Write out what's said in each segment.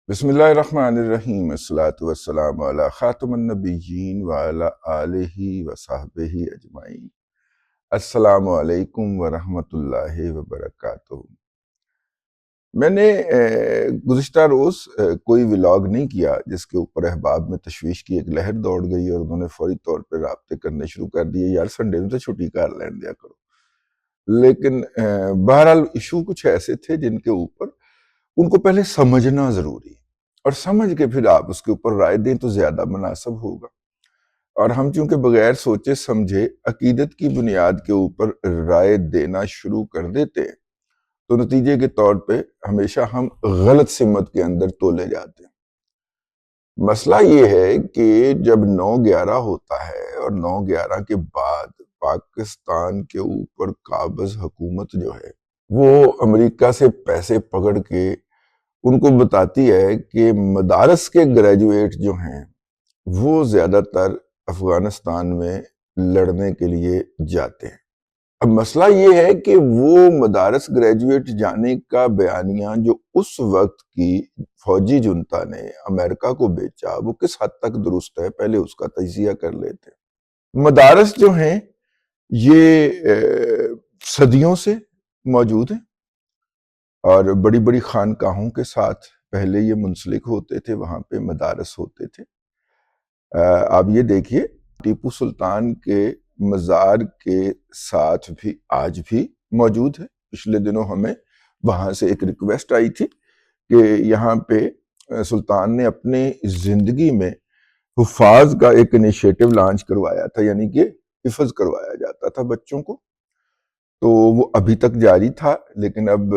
بسم اللہ الرحمن الرحیم، الصلاۃ والسلام علی خاتم النبیین وعلی آلہ وصحبہ اجمعین۔ السلام علیکم ورحمۃ اللہ وبرکاتہ۔ میں نے گزشتہ روز کوئی ولاگ نہیں کیا جس کے اوپر احباب میں تشویش کی ایک لہر دوڑ گئی اور انہوں نے فوری طور پہ رابطے کرنے شروع کر دیے، یار سنڈے میں تو چھٹی کر لین دیا کرو۔ لیکن بہرحال ایشو کچھ ایسے تھے جن کے اوپر ان کو پہلے سمجھنا ضروری ہے، اور سمجھ کے پھر آپ اس کے اوپر رائے دیں تو زیادہ مناسب ہوگا۔ اور ہم چونکہ بغیر سوچے سمجھے عقیدت کی بنیاد کے اوپر رائے دینا شروع کر دیتے ہیں تو نتیجے کے طور پہ ہمیشہ ہم غلط سمت کے اندر تولے جاتے ہیں۔ مسئلہ یہ ہے کہ جب 9/11 ہوتا ہے اور 9/11 کے بعد پاکستان کے اوپر قابض حکومت جو ہے وہ امریکہ سے پیسے پکڑ کے ان کو بتاتی ہے کہ مدارس کے گریجویٹ جو ہیں وہ زیادہ تر افغانستان میں لڑنے کے لیے جاتے ہیں۔ اب مسئلہ یہ ہے کہ وہ مدارس گریجویٹ جانے کا بیانیہ جو اس وقت کی فوجی جنتا نے امریکہ کو بیچا وہ کس حد تک درست ہے، پہلے اس کا تجزیہ کر لیتے ہیں۔ مدارس جو ہیں یہ صدیوں سے موجود ہیں اور بڑی بڑی خانقاہوں کے ساتھ پہلے یہ منسلک ہوتے تھے، وہاں پہ مدارس ہوتے تھے۔ آپ یہ دیکھیے ٹیپو سلطان کے مزار کے ساتھ بھی آج بھی موجود ہے۔ پچھلے دنوں ہمیں وہاں سے ایک ریکویسٹ آئی تھی کہ یہاں پہ سلطان نے اپنے زندگی میں حفاظ کا ایک انیشیٹو لانچ کروایا تھا، یعنی کہ حفظ کروایا جاتا تھا بچوں کو، تو وہ ابھی تک جاری تھا، لیکن اب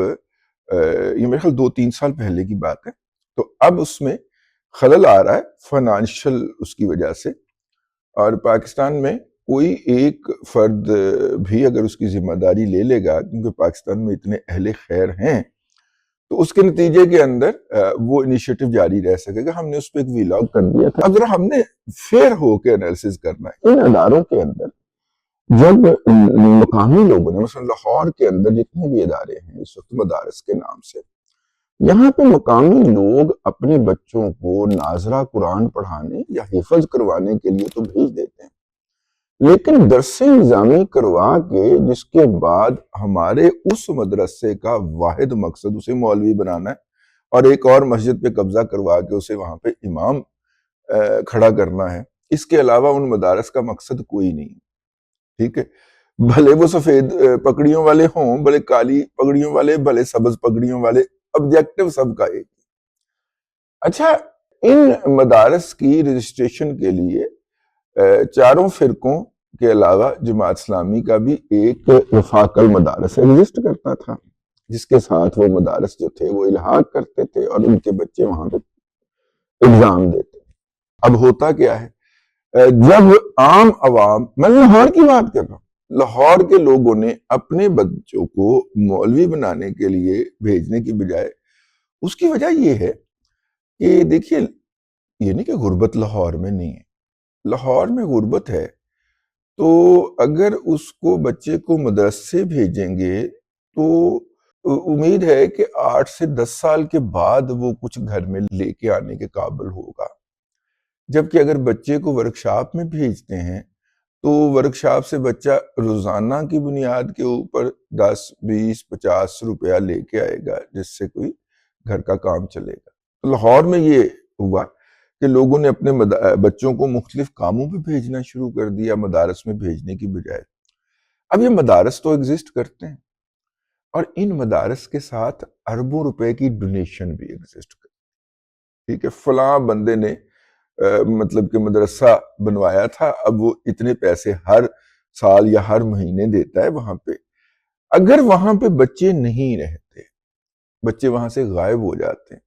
یہ میرے خیال 2-3 سال پہلے کی بات ہے، تو اب اس میں خلل آ رہا ہے فائنانشل اس کی وجہ سے، اور پاکستان میں کوئی ایک فرد بھی اگر اس کی ذمہ داری لے لے گا، کیونکہ پاکستان میں اتنے اہل خیر ہیں، تو اس کے نتیجے کے اندر وہ انیشیٹو جاری رہ سکے گا۔ ہم نے اس پہ ایک ویلاگ کر دیا تھا۔ اب ذرا ہم نے فیئر ہو کے انالیسس کرنا ہے ان اداروں کے اندر۔ جب مقامی لوگوں نے مثلا لاہور کے اندر جتنے بھی ادارے ہیں اس وقت مدارس کے نام سے، یہاں پہ مقامی لوگ اپنے بچوں کو ناظرہ قرآن پڑھانے یا حفظ کروانے کے لیے تو بھیج دیتے ہیں، لیکن درس نظامی کروا کے جس کے بعد ہمارے اس مدرسے کا واحد مقصد اسے مولوی بنانا ہے اور ایک اور مسجد پہ قبضہ کروا کے اسے وہاں پہ امام کھڑا کرنا ہے، اس کے علاوہ ان مدارس کا مقصد کوئی نہیں، ٹھیک ہے؟ بھلے وہ سفید پگڑیوں والے ہوں، بھلے کالی پگڑیوں والے، بھلے سبز پگڑیوں والے، آبجیکٹو سب کا ایک۔ اچھا، ان مدارس کی رجسٹریشن کے لیے چاروں فرقوں کے علاوہ جماعت اسلامی کا بھی ایک وفاق المدارس ایگزسٹ کرتا تھا، جس کے ساتھ وہ مدارس جو تھے وہ الحاق کرتے تھے اور ان کے بچے وہاں پہ ایگزام دیتے۔ اب ہوتا کیا ہے، جب عام عوام، میں لاہور کی بات کر رہا ہوں، لاہور کے لوگوں نے اپنے بچوں کو مولوی بنانے کے لیے بھیجنے کی بجائے، اس کی وجہ یہ ہے کہ دیکھیے، یہ نہیں کہ غربت لاہور میں نہیں ہے، لاہور میں غربت ہے، تو اگر اس کو بچے کو مدرسے بھیجیں گے تو امید ہے کہ 8 سے 10 سال کے بعد وہ کچھ گھر میں لے کے آنے کے قابل ہوگا، جبکہ اگر بچے کو ورکشاپ میں بھیجتے ہیں تو ورکشاپ سے بچہ روزانہ کی بنیاد کے اوپر 10 20 50 روپیہ لے کے آئے گا، جس سے کوئی گھر کا کام چلے گا۔ لاہور میں یہ ہوا کہ لوگوں نے اپنے بچوں کو مختلف کاموں پہ بھیجنا شروع کر دیا مدارس میں بھیجنے کی بجائے۔ اب یہ مدارس تو ایگزسٹ کرتے ہیں اور ان مدارس کے ساتھ اربوں روپے کی ڈونیشن بھی ایگزسٹ کرتی ہے، ٹھیک ہے؟ فلاں بندے نے مطلب کہ مدرسہ بنوایا تھا، اب وہ اتنے پیسے ہر سال یا ہر مہینے دیتا ہے وہاں پہ۔ اگر وہاں پہ بچے نہیں رہتے، بچے وہاں سے غائب ہو جاتے ہیں،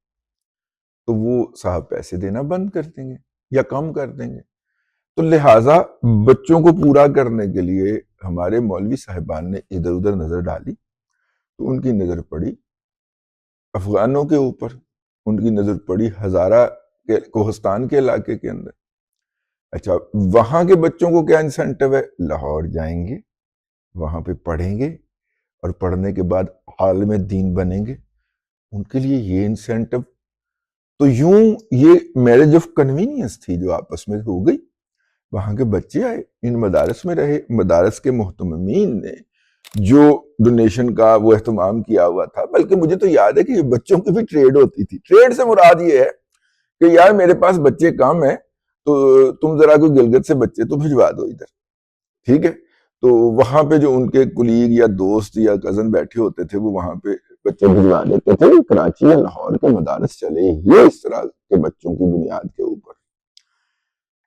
تو وہ صاحب پیسے دینا بند کر دیں گے یا کم کر دیں گے۔ تو لہٰذا بچوں کو پورا کرنے کے لیے ہمارے مولوی صاحبان نے ادھر ادھر نظر ڈالی، تو ان کی نظر پڑی افغانوں کے اوپر، ان کی نظر پڑی ہزارہ کے کوہستان کے علاقے کے اندر۔ اچھا، وہاں کے بچوں کو کیا انسینٹو ہے؟ لاہور جائیں گے، وہاں پہ پڑھیں گے اور پڑھنے کے بعد عالم دین بنیں گے، ان کے لیے یہ انسینٹو۔ تو یوں یہ میرج آف کنوینئنس تھی جو آپس میں ہو گئی. وہاں کے بچے آئے، ان مدارس میں رہے، مدارس کے محتممین نے جو ڈونیشن کا وہ اہتمام کیا ہوا تھا. بلکہ مجھے تو یاد ہے کہ یہ بچوں کی بھی ٹریڈ ہوتی تھی. ٹریڈ سے مراد یہ ہے کہ یار میرے پاس بچے کم ہیں تو تم ذرا کوئی گلگت سے بچے تو بھجوا دو ادھر، ٹھیک ہے. تو وہاں پہ جو ان کے کولیگ یا دوست یا کزن بیٹھے ہوتے تھے وہ وہاں پہ بچے بھجوا دیتے تھے. کراچی یا لاہور کے مدارس چلے ہی اس طرح کے بچوں کی بنیاد کے اوپر.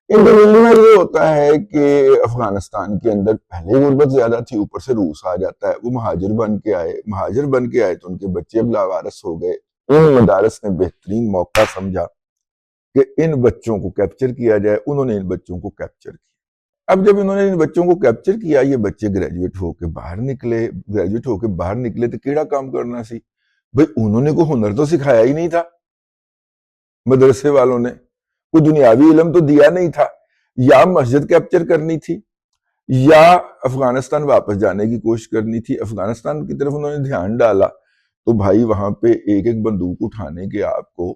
ان دنوں میں یہ ہوتا ہے کہ افغانستان کے اندر پہلے غربت زیادہ تھی، اوپر سے روس آ جاتا ہے. وہ مہاجر بن کے آئے تو ان کے بچے اب لاوارث ہو گئے. ان مدارس نے بہترین موقع سمجھا کہ ان بچوں کو کیپچر کیا جائے. انہوں نے ان بچوں کو کیپچر کیا. اب جب انہوں نے ان بچوں کو کیپچر کیا، یہ بچے گریجویٹ ہو کے باہر نکلے تو کیڑا کام کرنا سی بھئی. انہوں نے کوئی ہنر تو سکھایا ہی نہیں تھا، مدرسے والوں نے کوئی دنیاوی علم تو دیا نہیں تھا. یا مسجد کیپچر کرنی تھی یا افغانستان واپس جانے کی کوشش کرنی تھی. افغانستان کی طرف انہوں نے دھیان ڈالا تو بھائی وہاں پہ ایک ایک بندوق اٹھانے کے آپ کو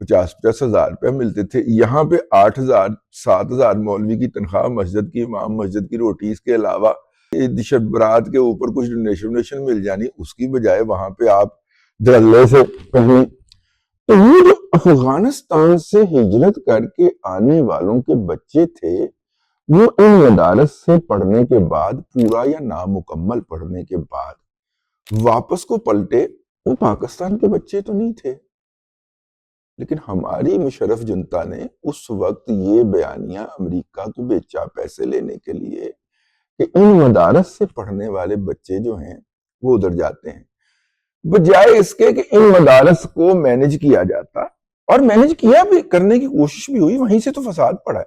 50-50 ہزار روپے ملتے تھے. یہاں پہ 8,000-7,000 مولوی کی تنخواہ، مسجد کی امام، مسجد کی روٹی، اس کے علاوہ شب برات کے اوپر کچھ ڈونیشن مل جانی، اس کی بجائے وہاں پہ آپ دھڑلے سے کہیں. تو یہ جو افغانستان سے ہجرت کر کے آنے والوں کے بچے تھے وہ ان مدارس سے پڑھنے کے بعد، پورا یا نامکمل پڑھنے کے بعد واپس کو پلٹے. وہ پاکستان کے بچے تو نہیں تھے، لیکن ہماری مشرف جنتا نے اس وقت یہ بیانیہ امریکہ کو بیچا پیسے لینے کے لیے کہ ان مدارس سے پڑھنے والے بچے جو ہیں وہ ادھر جاتے ہیں. بجائے اس کے کہ ان مدارس کو مینج کیا جاتا، اور مینج کیا بھی، کرنے کی کوشش بھی ہوئی، وہیں سے تو فساد پڑا ہے.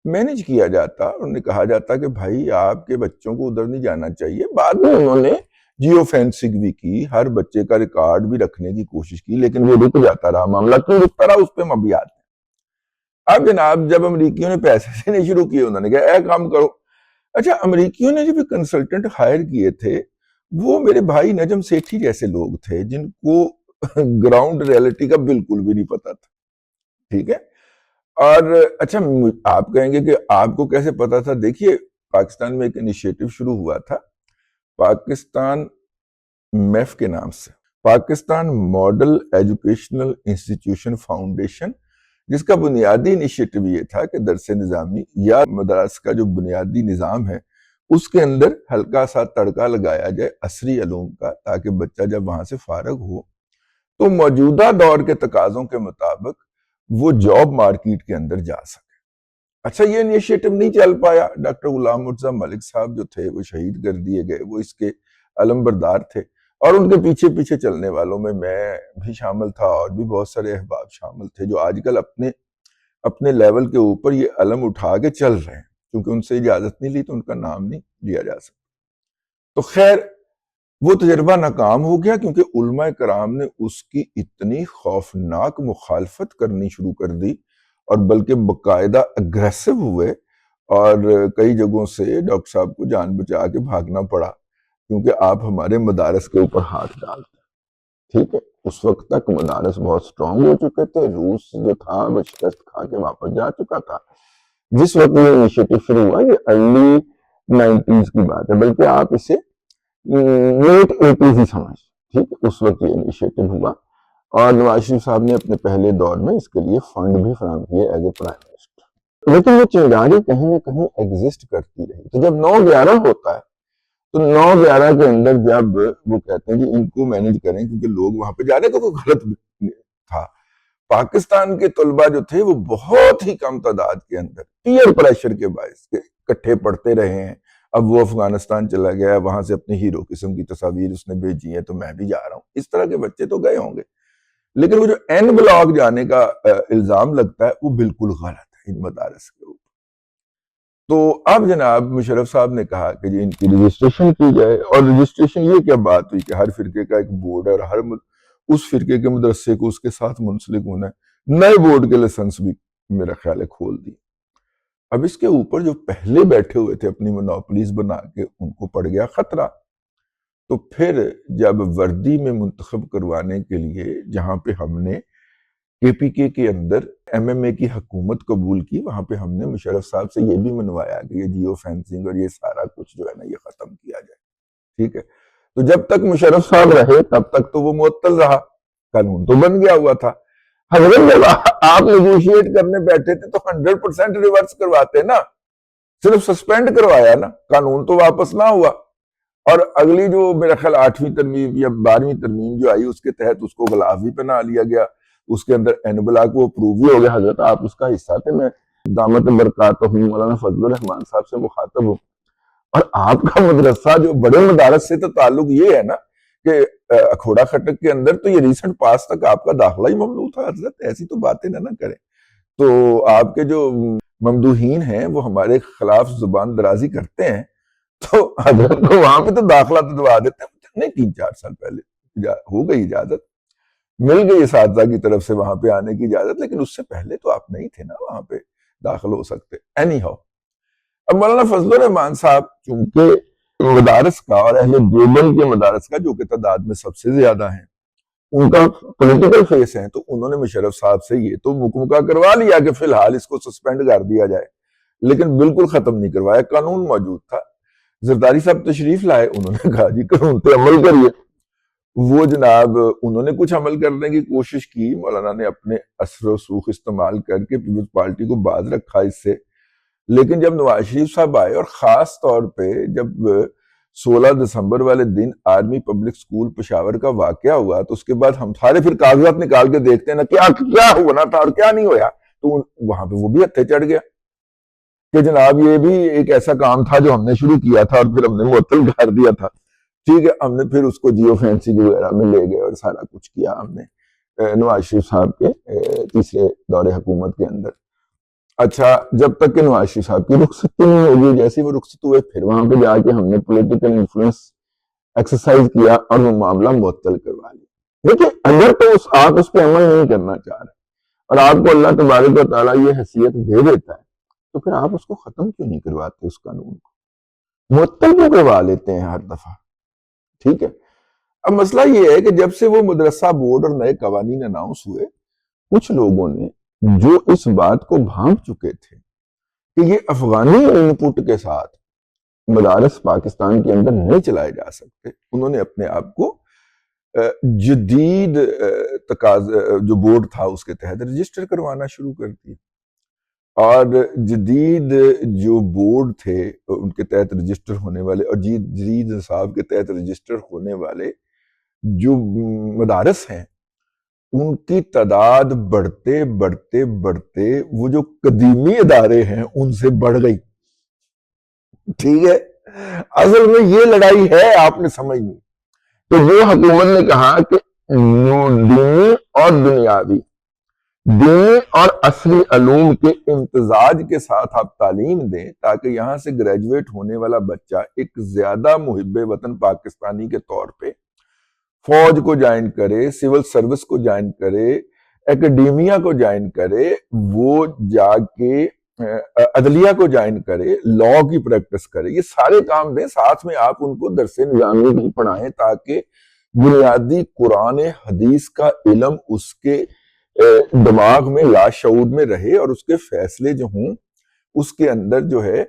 مینج کیا جاتا اور انہیں کہا جاتا کہ بھائی آپ کے بچوں کو ادھر نہیں جانا چاہیے. بعد میں انہوں نے جیو فینسنگ بھی کی، ہر بچے کا ریکارڈ بھی رکھنے کی کوشش کی، لیکن وہ رک جاتا رہا. معاملہ کیوں رکتا رہا اس پہ مبیات ہے. اب جناب جب امریکیوں نے پیسے دینے شروع کیے، انہوں نے کہا اے کام کرو. اچھا، امریکیوں نے جو بھی کنسلٹنٹ ہائر کیے تھے وہ میرے بھائی نجم سیٹھی جیسے لوگ تھے جن کو گراؤنڈ ریئلٹی کا بالکل بھی نہیں پتا تھا، ٹھیک ہے. اور اچھا آپ کہیں گے کہ آپ کو کیسے پتا تھا؟ دیکھیے پاکستان میں ایک انیشیٹو شروع ہوا تھا پاکستان میف کے نام سے، Pakistan model educational institution foundation, جس کا بنیادی انیشیٹو یہ تھا کہ درس نظامی یا مدارس کا جو بنیادی نظام ہے اس کے اندر ہلکا سا تڑکا لگایا جائے عصری علوم کا، تاکہ بچہ جب وہاں سے فارغ ہو تو موجودہ دور کے تقاضوں کے مطابق وہ جاب مارکیٹ کے اندر جا سکے. اچھا، یہ انیشیٹو نہیں چل پایا. ڈاکٹر غلام مرزا ملک صاحب جو تھے وہ شہید کر دیے گئے. وہ اس کے علم بردار تھے اور ان کے پیچھے پیچھے چلنے والوں میں بھی شامل تھا اور بھی بہت سارے احباب شامل تھے جو آج کل اپنے لیول کے اوپر یہ علم اٹھا کے چل رہے ہیں. کیونکہ ان سے اجازت نہیں لی تو ان کا نام نہیں لیا جا سکتا. تو خیر وہ تجربہ ناکام ہو گیا کیونکہ علماء کرام نے اس کی اتنی خوفناک مخالفت کرنی شروع کر دی اور بلکہ باقاعدہ اگریسو ہوئے اور کئی جگہوں سے ڈاکٹر صاحب کو جان بچا کے بھاگنا پڑا کیونکہ آپ ہمارے مدارس کے اوپر ہاتھ ڈالتے. ٹھیک ہے، اس وقت تک مدارس بہت سٹرونگ ہو چکے تھے. روس جو تھا وہ شکست کھا کے واپس جا چکا تھا. جس وقت یہ انیشیٹو شروع ہوا یہ ارلی 90s کی بات ہے، بلکہ آپ اسے لیٹ 80s ہی سمجھ. ٹھیک ہے، اس وقت یہ انیشیٹو ہوا اور نواز شریف صاحب نے اپنے پہلے دور میں اس کے لیے فنڈ بھی فراہم کیے ایز اے پرائم منسٹر. لیکن وہ چنگاری کہیں نہ کہیں ایگزسٹ کرتی رہی. تو جب 9/11 ہوتا ہے تو 9/11 کے اندر جب وہ کہتے ہیں کہ ان کو مینج کریں کیونکہ لوگ وہاں پہ جانے کا کوئی غلط تھا. پاکستان کے طلبہ جو تھے وہ بہت ہی کم تعداد کے اندر پیئر پریشر کے باعث کے اکٹھے پڑھتے رہے ہیں. اب وہ افغانستان چلا گیا، وہاں سے اپنی ہیرو قسم کی تصاویر اس نے بھیجی ہیں تو میں بھی جا رہا ہوں. اس طرح کے بچے تو گئے ہوں گے، لیکن وہ جو این بلاک جانے کا الزام لگتا ہے وہ بالکل غلط ہے ان مدارس کے اوپر. تو اب جناب مشرف صاحب نے کہا کہ جی ان کی رجسٹریشن کی جائے. اور رجسٹریشن یہ کیا بات ہوئی کہ ہر فرقے کا ایک بورڈ ہے اور ہر اس فرقے کے مدرسے کو اس کے ساتھ منسلک ہونا ہے. نئے بورڈ کے لائسنس بھی میرا خیال ہے کھول دی. اب اس کے اوپر جو پہلے بیٹھے ہوئے تھے اپنی مونوپلیز بنا کے ان کو پڑ گیا خطرہ. تو پھر جب وردی میں منتخب کروانے کے لیے جہاں پہ ہم نے KPK کے اندر MMA کی حکومت قبول کی، وہاں پہ ہم نے مشرف صاحب سے یہ بھی منوایا کہ یہ جیو فینسنگ اور یہ سارا کچھ جو ہے نا یہ ختم کیا جائے، ٹھیک ہے۔ تو جب تک مشرف صاحب رہے تب تک تو وہ معطل رہا، قانون تو بن گیا ہوا تھا۔ حضرت جب آپ نیگوشیٹ کرنے بیٹھے تھے تو 100% ریورس کرواتے نا، صرف سسپینڈ کروایا نا، قانون تو واپس نہ ہوا۔ اور اگلی جو میرا خیال 8ویں ترمیم یا 12ویں ترمیم جو آئی اس کے تحت اس کو غلاف بھی پہنا لیا گیا، اس کے اندر این بلاک وہ اپروو بھی ہو گیا۔ حضرت آپ اس کا حصہ تھے، میں دامت برکاتہ مولانا فضل الرحمان صاحب سے مخاطب ہوں، اور آپ کا مدرسہ جو بڑے مدارس سے تو تعلق یہ ہے نا کہ اکھوڑا خٹک کے اندر تو یہ ریسنٹ پاس تک آپ کا داخلہ ہی ممنوع تھا۔ حضرت ایسی تو باتیں نہ کریں۔ تو آپ کے جو ممدوحین ہیں وہ ہمارے خلاف زبان درازی کرتے ہیں، تو حضرت کو وہاں پہ تو داخلہ تو دوا دیتے ہیں، نہیں 3-4 سال پہلے ہو گئی اجازت، مل گئی اساتذہ کی طرف سے وہاں پہ آنے کی اجازت، لیکن اس سے پہلے تو آپ نہیں تھے نا وہاں پہ داخل ہو سکتے۔ اینی ہاؤ، اب مولانا فضل الرحمان صاحب چونکہ مدارس کا اور اہل دیوبند کے مدارس کا جو کہ تعداد میں سب سے زیادہ ہیں، ان کا پولیٹیکل فیس ہیں، تو انہوں نے مشرف صاحب سے یہ تو مکمکہ کروا لیا کہ فی الحال اس کو سسپینڈ کر دیا جائے، لیکن بالکل ختم نہیں کروایا۔ قانون موجود تھا، زرداری صاحب تشریف لائے، انہوں نے کہا جی قانون پہ عمل کریے۔ وہ جناب انہوں نے کچھ عمل کرنے کی کوشش کی، مولانا نے اپنے اثر و رسوخ استعمال کر کے پیپلز پارٹی کو باز رکھا اس سے، لیکن جب نواز شریف صاحب آئے اور خاص طور پہ جب 16 دسمبر والے دن آرمی پبلک سکول پشاور کا واقعہ ہوا، تو اس کے بعد ہم سارے پھر کاغذات نکال کے دیکھتے ہیں نا کیا ہونا تھا اور کیا نہیں ہوا، تو وہاں پہ وہ بھی ہتھے چڑھ گیا کہ جناب یہ بھی ایک ایسا کام تھا جو ہم نے شروع کیا تھا اور پھر ہم نے معطل کر دیا تھا، ٹھیک ہے۔ ہم نے پھر اس کو جیو فینسنگ وغیرہ میں لے گئے اور سارا کچھ کیا ہم نے نواز شریف صاحب کے تیسرے دور حکومت کے اندر۔ اچھا، جب تک کہ نواز شریف صاحب کی رخصتی نہیں ہوگی، جیسے وہ رخصت ہوئے پھر وہاں پہ جا کے ہم نے پولیٹیکل انفلوئنس ایکسرسائز کیا اور وہ معاملہ معطل کروا لیا۔ دیکھیں اگر تو آپ اس پہ عمل نہیں کرنا چاہ رہے اور آپ کو اللہ تبارک و تعالیٰ یہ حیثیت دے دیتا ہے، تو پھر آپ اس کو ختم کیوں نہیں کرواتے، اس قانون کو معطل کیوں کروا لیتے ہیں ہر دفعہ، ٹھیک ہے۔ اب مسئلہ یہ ہے کہ جب سے وہ مدرسہ بورڈ اور نئے قوانین اناؤنس ہوئے، کچھ لوگوں نے جو اس بات کو بھانپ چکے تھے کہ یہ افغانی ان پٹ کے ساتھ مدارس پاکستان کے اندر نہیں چلائے جا سکتے، انہوں نے اپنے آپ کو جدید جو بورڈ تھا اس کے تحت رجسٹر کروانا شروع کر دیا، اور جدید جو بورڈ تھے ان کے تحت رجسٹر ہونے والے اور جدید نصاب کے تحت رجسٹر ہونے والے جو مدارس ہیں، ان کی تعداد بڑھتے بڑھتے بڑھتے وہ جو قدیمی ادارے ہیں ان سے بڑھ گئی، ٹھیک ہے۔ اصل میں یہ لڑائی ہے، آپ نے سمجھنی۔ تو وہ حکومت نے کہا کہ دینی اور دنیاوی، دینی اور عصری علوم کے امتزاج کے ساتھ آپ تعلیم دیں تاکہ یہاں سے گریجویٹ ہونے والا بچہ ایک زیادہ محب وطن پاکستانی کے طور پہ فوج کو جوائن کرے، سول سروس کو جوائن کرے، ایکڈیمیا کو جوائن کرے، وہ جا کے عدلیہ کو جوائن کرے، لاء کی پریکٹس کرے، یہ سارے کام دیں، ساتھ میں آپ ان کو درس نظامی بھی پڑھائیں تاکہ بنیادی قرآن حدیث کا علم اس کے دماغ میں لاشعور میں رہے اور اس کے فیصلے جو ہوں اس کے اندر جو ہے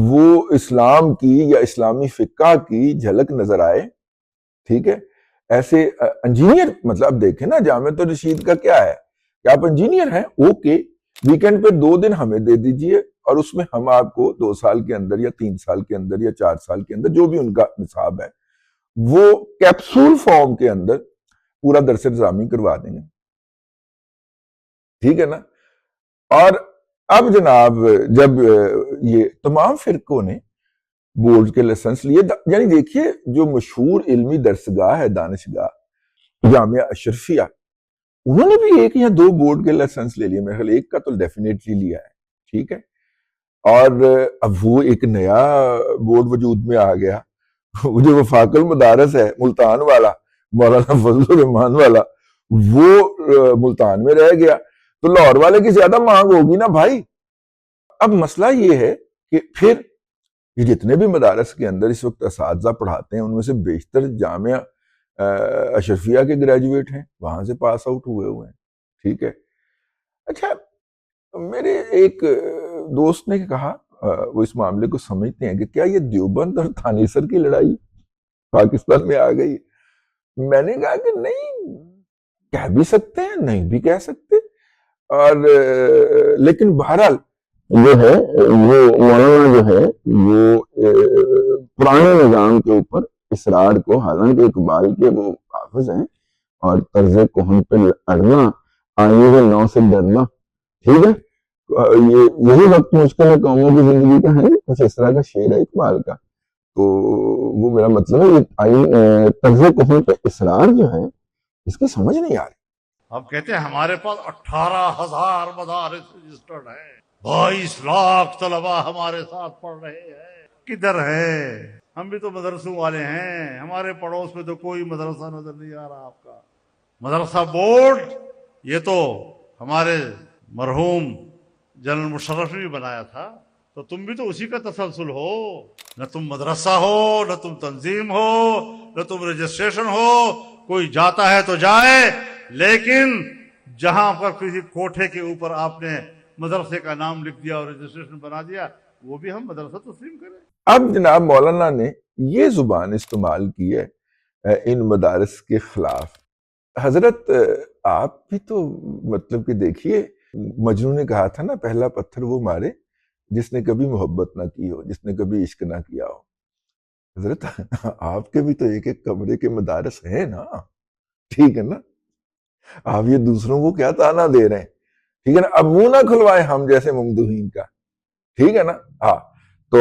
وہ اسلام کی یا اسلامی فقہ کی جھلک نظر آئے، ٹھیک ہے۔ ایسے انجینئر، مطلب دیکھیں نا جامعۃ الرشید کا کیا ہے کہ آپ انجینئر ہیں، اوکے، ویکنڈ پہ 2 دن ہمیں دے دیجئے اور اس میں ہم آپ کو 2 سال کے اندر یا 3 سال کے اندر یا 4 سال کے اندر جو بھی ان کا نصاب ہے وہ کیپسول فارم کے اندر پورا درس نظامی کروا دیں گے، ٹھیک ہے نا۔ اور اب جناب جب یہ تمام فرقوں نے بورڈ کے لائسنس لیے، یعنی دیکھیے جو مشہور علمی درسگاہ ہے دانشگاہ جامعہ اشرفیہ، انہوں نے بھی 1 یا 2 بورڈ کے لائسنس لے لیے، میرے خیال 1 کا تو ڈیفینیٹلی لیا ہے، ٹھیک ہے۔ اور اب وہ ایک نیا بورڈ وجود میں آ گیا، جو وفاق المدارس ہے ملتان والا، مولانا فضل الرحمان والا، وہ ملتان میں رہ گیا، تو لاہور والے کی زیادہ مانگ ہوگی نا بھائی۔ اب مسئلہ یہ ہے کہ پھر یہ جتنے بھی مدارس کے اندر اس وقت اساتذہ پڑھاتے ہیں ان میں سے بیشتر جامعہ اشرفیہ کے گریجویٹ ہیں، وہاں سے پاس آؤٹ ہوئے ہیں، ٹھیک ہے. اچھا میرے ایک دوست نے کہا وہ اس معاملے کو سمجھتے ہیں کہ کیا یہ دیوبند اور تھانیسر کی لڑائی پاکستان میں آ گئی؟ میں نے کہا کہ نہیں، کہہ بھی سکتے ہیں نہیں بھی کہہ سکتے، اور لیکن بہرحال جو ہے وہ مولانا جو ہے وہ پرانے نظام کے اوپر اسرار کو، حالانکہ اقبال کے وہ حافظ ہیں اور طرز کہن پہ اڑنا، آئیے نو سے ڈرنا، ٹھیک ہے، یہی وقت مشکل ہے قوموں کی زندگی کا ہے، کچھ اس طرح کا شعر ہے اقبال کا. تو وہ میرا مطلب ہے طرز کہن پہ اسرار جو ہے اس کی سمجھ نہیں آ رہی. اب کہتے ہیں ہمارے پاس 18,000 مدارس رجسٹرڈ ہیں، 22 لاکھ طلبا ہمارے ساتھ پڑھ رہے ہیں. کدھر ہے؟ ہم بھی تو مدرسوں والے ہیں، ہمارے پڑوس میں تو کوئی مدرسہ نظر نہیں آ رہا. آپ کا مدرسہ بورڈ یہ تو ہمارے مرحوم جنرل مشرف نے بھی بنایا تھا، تو تم بھی تو اسی کا تسلسل ہو. نہ تم مدرسہ ہو، نہ تم تنظیم ہو، نہ تم رجسٹریشن ہو. کوئی جاتا ہے تو جائے، لیکن جہاں پر کسی کوٹھے کے اوپر آپ نے مدرسے کا نام لکھ دیا اور رجسٹریشن بنا دیا، وہ بھی ہم مدرسہ تسلیم کریں. اب جناب مولانا نے یہ زبان استعمال کی ہے ان مدارس کے خلاف. حضرت آپ بھی تو مطلب کہ دیکھیے، مجنون نے کہا تھا نا پہلا پتھر وہ مارے جس نے کبھی محبت نہ کی ہو، جس نے کبھی عشق نہ کیا ہو. حضرت آپ کے بھی تو ایک ایک کمرے کے مدارس ہیں نا، ٹھیک ہے نا. آپ یہ دوسروں کو کیا تانا دے رہے ہیں؟ ٹھیک ہے نا. اب منہ نہ کھلوائے ہم جیسے ممدوحین کا، ٹھیک ہے نا. ہاں تو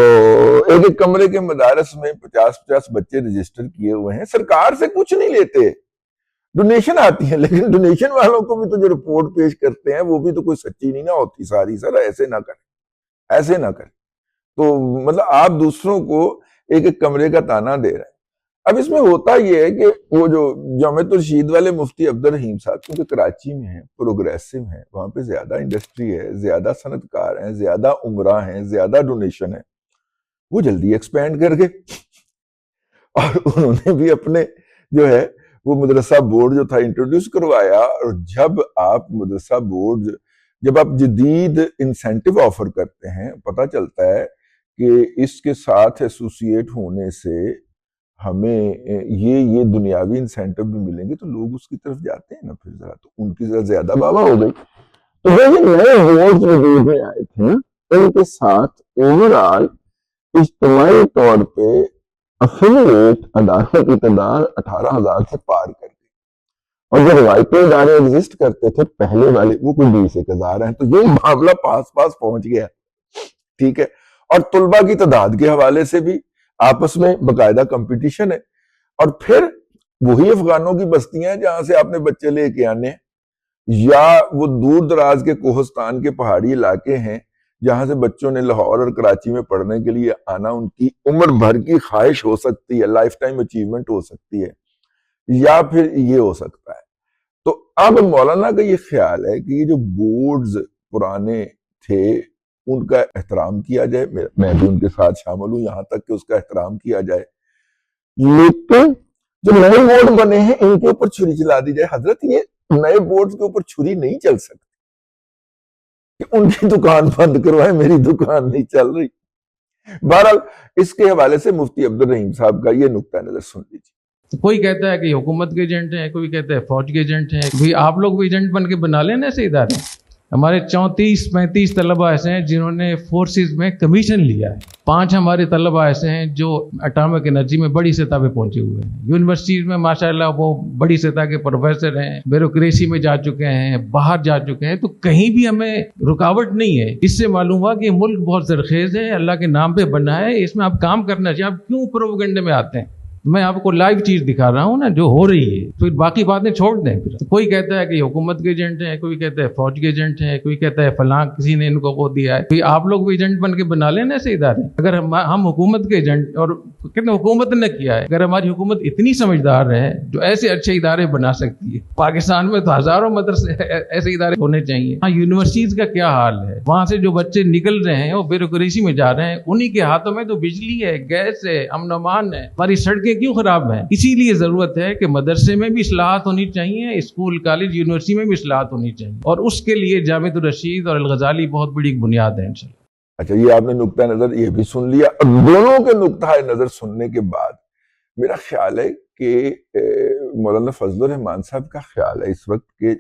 ایک ایک کمرے کے مدارس میں 50 بچے رجسٹر کیے ہوئے ہیں، سرکار سے کچھ نہیں لیتے، ڈونیشن آتی ہے، لیکن ڈونیشن والوں کو بھی تو جو رپورٹ پیش کرتے ہیں وہ بھی تو کوئی سچی نہیں نہ ہوتی ساری. سر ایسے نہ کریں، ایسے نہ کریں. تو مطلب آپ دوسروں کو ایک ایک کمرے کا تانا دے رہے ہیں. اب اس میں ہوتا یہ ہے کہ وہ جو جامعۃ الرشید والے مفتی عبد الرحیم صاحب کیونکہ کراچی میں ہیں، پروگریسو ہیں، وہاں پہ زیادہ انڈسٹری ہے، زیادہ صنعت کار ہیں، زیادہ عمرہ ہیں، زیادہ ڈونیشن ہے، وہ جلدی ایکسپینڈ کر گئے. اور انہوں نے بھی اپنے جو ہے وہ مدرسہ بورڈ جو تھا انٹروڈیوس کروایا. اور جب آپ مدرسہ بورڈ، جب آپ جدید انسینٹیو آفر کرتے ہیں، پتہ چلتا ہے کہ اس کے ساتھ ایسوسیٹ ہونے سے ہمیں یہ دنیاوی انسینٹیو بھی ملیں گے، تو لوگ اس کی طرف جاتے ہیں نا. پھر ذرا تو ان کی ذرا زیادہ بابا ہو گئی. تو وہ جو نئے بورڈ وجود میں آئے تھے نا، ان کے ساتھ اوورآل اجتماعی طور پہ افیلیٹ اداروں کی تعداد 18,000 سے پار کر گئی. اور جو روایتی ادارے ایگزسٹ کرتے تھے پہلے والے، وہ کوئی 20,000 ہیں. تو یہ معاملہ پاس پہنچ گیا، ٹھیک ہے. اور طلبہ کی تعداد کے حوالے سے بھی آپس میں باقاعدہ کمپٹیشن ہے. اور پھر وہی افغانوں کی بستیاں جہاں سے آپ نے بچے لے کے آنے ہیں، یا وہ دور دراز کے کوہستان کے پہاڑی علاقے ہیں جہاں سے بچوں نے لاہور اور کراچی میں پڑھنے کے لیے آنا، ان کی عمر بھر کی خواہش ہو سکتی ہے، لائف ٹائم اچیومنٹ ہو سکتی ہے، یا پھر یہ ہو سکتا ہے. تو اب مولانا کا یہ خیال ہے کہ یہ جو بورڈز پرانے تھے ان کا احترام کیا جائے. میں بھی ان کے ساتھ شامل ہوں یہاں تک کہ اس کا احترام کیا جائے، لیکن جو نئے بورڈ بنے ہیں ان کے اوپر چھری چلا دی جائے. حضرت یہ نئے بورڈ کے اوپر چھری نہیں چل سکتی کہ ان کی دکان بند کروائے، میری دکان نہیں چل رہی. بہرحال اس کے حوالے سے مفتی عبد الرحیم صاحب کا یہ نقطہ نظر سن لیجیے. کوئی کہتا ہے کہ حکومت کے ایجنٹ ہیں، کوئی کہتا ہے فوج کے ایجنٹ ہیں. بھی آپ لوگ بھی ایجنٹ بن کے بنا لیں نا ایسے ادارے. ہمارے 34-35 طلبہ ایسے ہیں جنہوں نے فورسز میں کمیشن لیا ہے. 5 ہمارے طلبہ ایسے ہیں جو اٹامک انرجی میں بڑی سطح پہ پہنچے ہوئے ہیں. یونیورسٹیز میں ماشاءاللہ وہ بڑی سطح کے پروفیسر ہیں، بیوروکریسی میں جا چکے ہیں، باہر جا چکے ہیں. تو کہیں بھی ہمیں رکاوٹ نہیں ہے. اس سے معلوم ہوا کہ یہ ملک بہت زرخیز ہے، اللہ کے نام پہ بنا ہے، اس میں آپ کام کرنا چاہیے. آپ کیوں پروپیگنڈے میں آتے ہیں؟ میں آپ کو لائیو چیز دکھا رہا ہوں نا جو ہو رہی ہے. پھر باقی باتیں چھوڑ دیں. پھر کوئی کہتا ہے کہ حکومت کے ایجنٹ ہیں، کوئی کہتا ہے فوج کے ایجنٹ ہیں، کوئی کہتا ہے فلاں کسی نے ان کو وہ دیا ہے. پھر آپ لوگ بھی ایجنٹ بن کے بنا لیں نا ایسے ادارے. اگر ہم حکومت کے ایجنٹ، اور کہتے ہیں حکومت نے کیا ہے، اگر ہماری حکومت اتنی سمجھدار ہے جو ایسے اچھے ادارے بنا سکتی ہے، پاکستان میں تو ہزاروں مدرسے ایسے ادارے ہونے چاہیے. ہاں یونیورسٹیز کا کیا حال ہے، وہاں سے جو بچے نکل رہے ہیں وہ بیوروکریسی میں جا رہے ہیں، انہی کے ہاتھوں میں تو بجلی ہے، گیس ہے، امن و امان ہے، ہماری سڑکیں سڑکیں کیوں خراب ہیں؟ اسی لیے ضرورت ہے کہ مدرسے میں بھی اصلاحات ہونی چاہیے، اسکول کالج یونیورسٹی میں بھی اصلاحات ہونی چاہیے، اور اس کے لیے جامعۃ الرشید اور الغزالی بہت بڑی ایک بنیاد ہے انشاءاللہ۔ اچھا، یہ آپ نے نقطہ نظر یہ بھی سن لیا، اور دونوں کے نقطہ نظر سننے کے بعد میرا خیال ہے کہ مولانا فضل الرحمان صاحب کا خیال ہے اس وقت کہ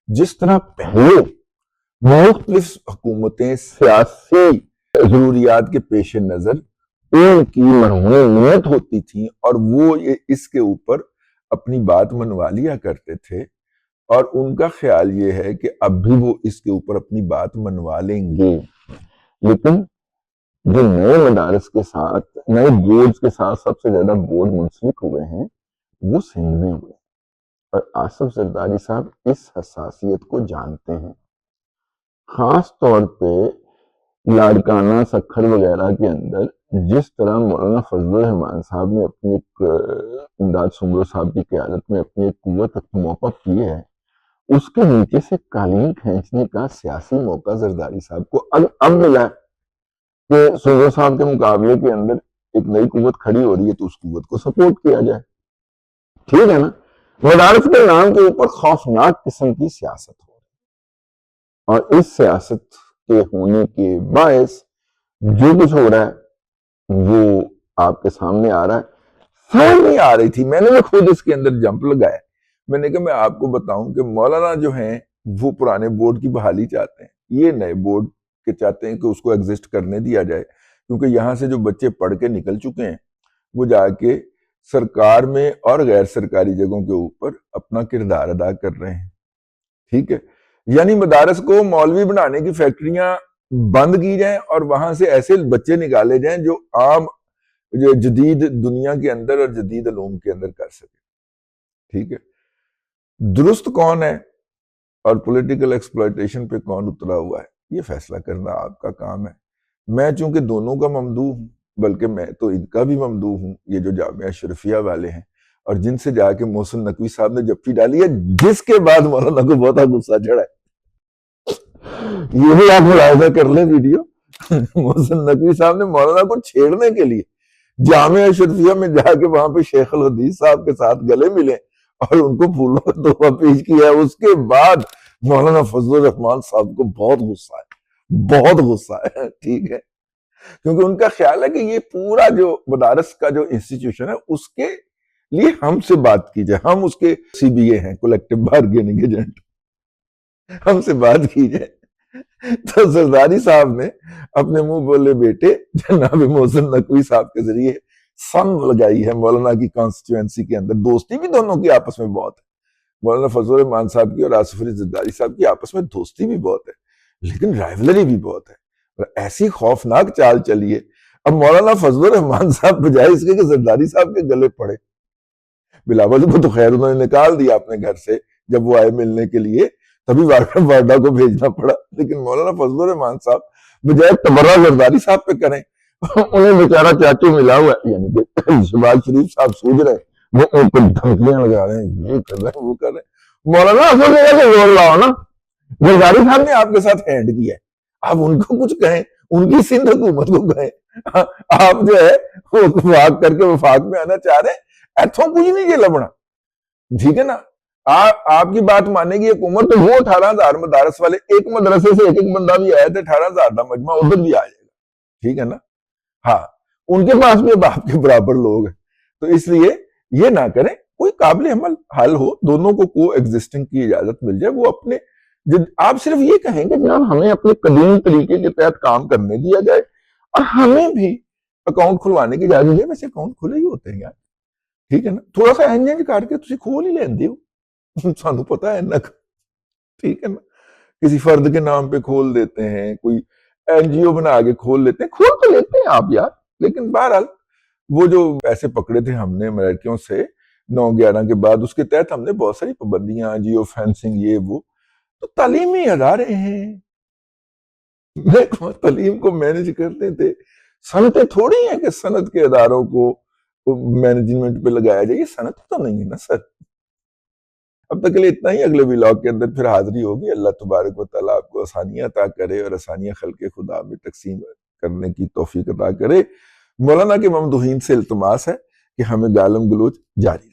جس طرح پہلے مختلف حکومتیں سیاسی ضروریات کے پیش نظر ان کی مرہون نیت ہوتی تھیں اور وہ اس کے اوپر اپنی بات منوا لیا کرتے تھے، اور ان کا خیال یہ ہے کہ اب بھی وہ اس کے اوپر اپنی بات منوا لیں گے، لیکن جو نئے مدارس کے ساتھ، نئے بورڈز کے ساتھ سب سے زیادہ بورڈ منسلک ہوئے ہیں وہ سندھ میں ہوئے، اور آصف زرداری صاحب اس حساسیت کو جانتے ہیں۔ خاص طور پہ لاڑکانہ، سکھر وغیرہ کے اندر جس طرح مولانا فضل الرحمان صاحب نے اپنی ایک امداد سمرو صاحب کی قیادت میں اپنی ایک قوت موقع کی ہے، اس کے نیچے سے قالین کھینچنے کا سیاسی موقع زرداری صاحب کو اب ملا ہے کہ سمرو صاحب کے مقابلے کے اندر ایک نئی قوت کھڑی ہو رہی ہے تو اس قوت کو سپورٹ کیا جائے، ٹھیک ہے نا۔ مدارس کے نام کے اوپر خوفناک قسم کی سیاست ہو رہی ہے، اور اس سیاست کے ہونے کے باعث جو کچھ ہو رہا ہے وہ آپ کے سامنے آ رہا ہے۔ سمجھ نہیں آ رہی تھی، میں نے خود اس کے اندر جمپ لگایا، میں نے کہا میں آپ کو بتاؤں کہ مولانا جو ہیں وہ پرانے بورڈ کی بحالی چاہتے ہیں، یہ نئے بورڈ کے چاہتے ہیں کہ اس کو ایگزسٹ کرنے دیا جائے، کیونکہ یہاں سے جو بچے پڑھ کے نکل چکے ہیں وہ جا کے سرکار میں اور غیر سرکاری جگہوں کے اوپر اپنا کردار ادا کر رہے ہیں، ٹھیک ہے۔ یعنی مدارس کو مولوی بنانے کی فیکٹریاں بند کی جائیں اور وہاں سے ایسے بچے نکالے جائیں جو عام جدید دنیا کے اندر اور جدید علوم کے اندر کر سکے، ٹھیک ہے۔ درست کون ہے اور پولیٹیکل ایکسپلائٹیشن پہ کون اترا ہوا ہے یہ فیصلہ کرنا آپ کا کام ہے۔ میں چونکہ دونوں کا ممدوح ہوں، بلکہ میں تو ان کا بھی ممدوح ہوں، یہ جو جامعہ اشرفیہ والے ہیں اور جن سے جا کے محسن نقوی صاحب نے جپی ڈالی ہے، جس کے بعد مولانا کو بہت غصہ چڑھا ہے، یہ بھی آپ ملاحظہ کر لیں ویڈیو۔ محسن نقوی صاحب نے مولانا کو چھیڑنے کے لیے جامعہ اشرفیہ میں جا کے وہاں پہ شیخ الحدیث صاحب کے ساتھ گلے ملے اور ان کو پھولوں کا تحفہ پیش کیا ہے۔ اس کے بعد مولانا فضل الرحمان صاحب کو بہت غصہ ہے، بہت غصہ ہے، ٹھیک ہے، کیونکہ ان کا خیال ہے کہ یہ پورا جو مدارس کا جو انسٹیٹیوشن ہے اس کے لیے ہم سے بات کی جائے، ہم اس کے CBA ہیں، کولیکٹیو بارگیننگ ایجنٹ، ہم سے بات کی جائے۔ تو زرداری صاحب نے اپنے منہ بولے بیٹے جناب محسن نقوی صاحب کے ذریعے سن لگائی ہے مولانا کی کانسٹیچوئنسی کے اندر۔ دوستی بھی دونوں کی آپس میں بہت ہے، مولانا فضل الرحمان صاحب کی اور آصف علی زرداری صاحب کی آپس میں دوستی بھی بہت ہے، لیکن رائیولری بھی بہت ہے، اور ایسی خوفناک چال چلی ہے۔ اب مولانا فضل الرحمان صاحب بجائے اس کے کہ زرداری صاحب کے گلے پڑے، بلاول کو تو خیر انہوں نے نکال دیا اپنے گھر سے جب وہ آئے ملنے کے لیے، تبھی وارڈا کو بھیجنا پڑا، لیکن مولانا فضل الرحمان صاحب بجائے تبرہ زرداری صاحب پہ کریں، انہیں بیچارہ چاچو ملا ہوا ہے، یعنی کہ شہباز شریف صاحب سوچ رہے ہیں، وہ ان کو دھمکیاں لگا رہے ہیں، یہ کر رہے ہیں وہ کر رہے ہیں۔ مولانا اصل جگہ سے زور لاؤ نا، زرداری صاحب نے آپ کے ساتھ ہینڈ کیا ہے، آپ ان کو کچھ کہیں، ان کی سندھ حکومت کو کہیں، آپ جو ہے وہ وفاق کر کے وفاق میں آنا چاہ رہے ہیں، ایتھوں کچھ نہیں یہ لبنا، ٹھیک ہے نا۔ آپ کی بات مانے گی حکومت تو وہ 18,000 مدارس والے ایک مدرسے سے ایک بندہ بھی آیا تھا، 18,000 کا مجمع ادھر بھی آ جائے گا، ٹھیک ہے نا۔ ہاں، ان کے پاس بھی اب آپ کے برابر لوگ ہیں، تو اس لیے یہ نہ کریں، کوئی قابل عمل حل ہو، دونوں کو کو ایگزسٹنگ کی اجازت مل جائے، وہ اپنے آپ صرف یہ کہیں کہ جناب ہمیں اپنے قدیم طریقے کے تحت کام کرنے دیا جائے اور ہمیں بھی اکاؤنٹ کھلوانے کی اجازت ہے، ویسے اکاؤنٹ کھلے ہی ہوتے ہیں یار، ٹھیک ہے نا، تھوڑا سا انجن کر کے تسی کھول ہی لیندے ہو، سانو پتا ہے نا، ٹھیک ہے نا، کسی فرد کے نام پہ کھول دیتے ہیں، کوئی NGO بنا کے کھول لیتے ہیں، کھول تو لیتے ہیں آپ یار، لیکن بہرحال وہ جو پیسے پکڑے تھے ہم نے امریکیوں سے 9/11 کے بعد، اس کے تحت ہم نے بہت ساری پابندیاں، جیو فینسنگ، یہ وہ، تو تعلیمی ادارے ہیں، تعلیم کو مینج کرتے تھے، صنعتیں تھوڑی ہیں کہ صنعت کے اداروں کو مینجمنٹ پہ لگایا جائے، یہ صنعت تو نہیں ہے نا سر۔ اب تک کے لیے اتنا ہی، اگلے ولاگ کے اندر پھر حاضری ہوگی۔ اللہ تبارک و تعالیٰ آپ کو آسانیاں عطا کرے اور آسانیاں خلق خدا میں تقسیم کرنے کی توفیق عطا کرے۔ مولانا کے ممدوحین سے التماس ہے کہ ہمیں گالم گلوچ جاری